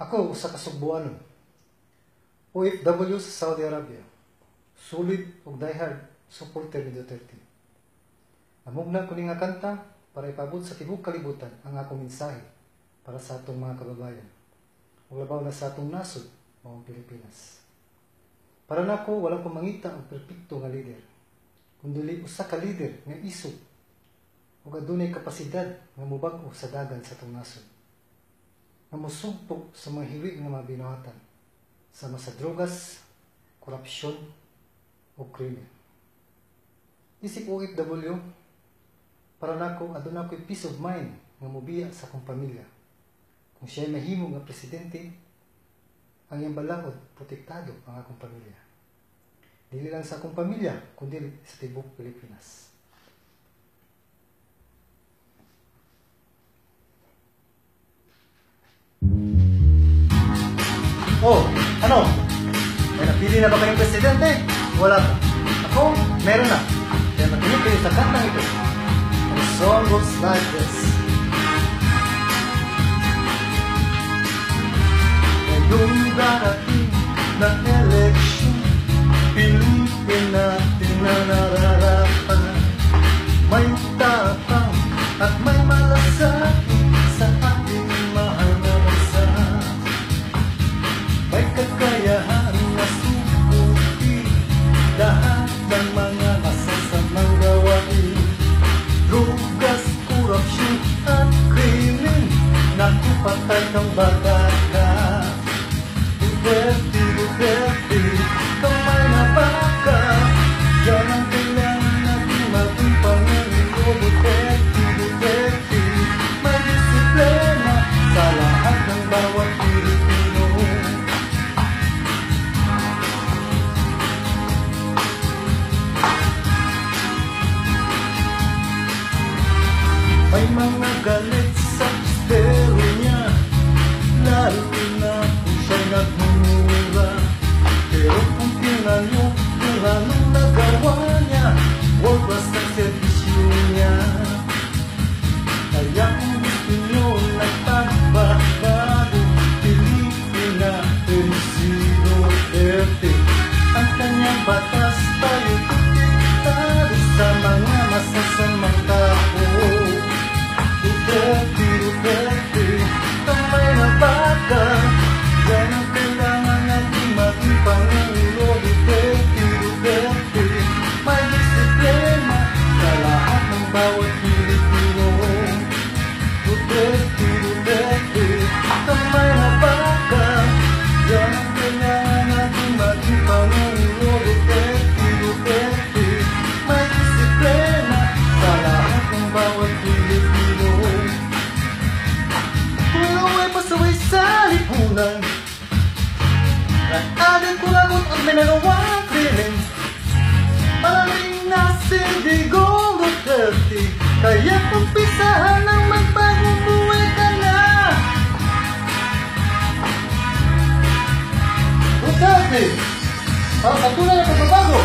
Ako, usa ka Sugbuanon, OFW sa Saudi Arabia, solid ug diehard supporter ni Duterte. Namugna ko ni nga kanta para ipabot sa tibuok kalibutan ang akong mensahe para sa atong mga kababayan, ug labaw na sa atong nasod, mga Pilipinas. Para nako, walang pamangita ang perpekto nga lider, kundi usa ka lider nga isog ug adunay kapasidad nga mubag-o sa dagan sa atong nasod, nga musugpok sa mga hiwi nga mga binuhatan sama sa drogas, korupsyon o krimen. Isip OFW, para nako aduna ko'y peace of mind nga mobiya sa akong pamilya. Kung siya'y mahimo nga presidente, ang iyang balaod protektado ang akong pamilya. Dili lang sa akong pamilya, kundi sa tibuok Pilipinas. Oh, ano? May napili na ba kayong presidente? Wala pa. Ako, meron na. Kaya makinig kayo sa kantang ito. The song goes like this. Ngayong darating na eleksyon, piliin natin na nararapat. May tapang at may malasakit sa ating mahal na bansa. May kakayahan na subukin lahat ng mga masasamang gawain. Drogas, korupsyon at krimen, naku patay ng batata. Duterte, Duterte, kamay na baka, yan ang kailangan natin maging Pangulo. Duterte, Duterte, may disiplina sa lahat ng bawat Pilipino. May mga galit sa estero niya, lalo na kung siya'y nagmumura. Pero kung tingnan nyo kung anong nagawa niya, world class ng servisyo niya. Kaya kung gusto nyo nagpagbabago, piliin natin si Duterte. Ang kanyang batas tayo protektado sa mga masasamang tao. Duterte, Duterte, kamay na baka, yan ang kailangan natin maging Pangulo. Duterte, Duterte, may disiplina sa lahat ng bawat Pilipino. Duterte, Duterte, kamay na baka, yan ang kailangan natin maging Pangulo. Duterte, Duterte, may disiplina sa lahat ng bawat Pilipino. Kulaway pasaway sa lipunan, nag-adik kulagot at may nagawang krimen. Maraming nasi Digong Duterte, kaya umpisahan ang magbagong buhay ka na. Duterte, para sa tunay na pagbabago.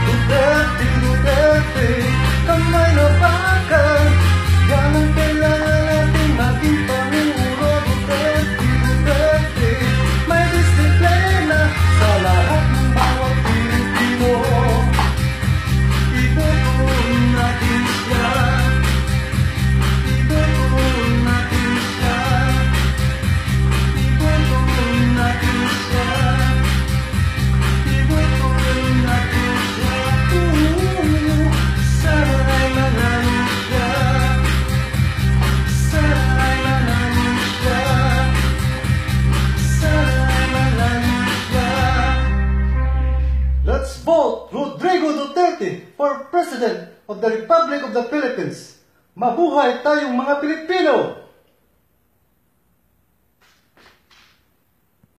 Duterte, Duterte, kamay na baka, yan ang kailangan natin maging Pangulo. Duterte, Duterte, may disiplina sa lahat ng bawat Pilipino. Itutuloy natin siya, itutuloy natin siya, itutuloy natin siya, itutuloy natin siya. Sana'y manalo siya, sana'y manalo siya, sana'y manalo siya. Let's vote Rodrigo Duterte for President of the Republic of the Philippines. Mabuhay tayong mga Pilipino!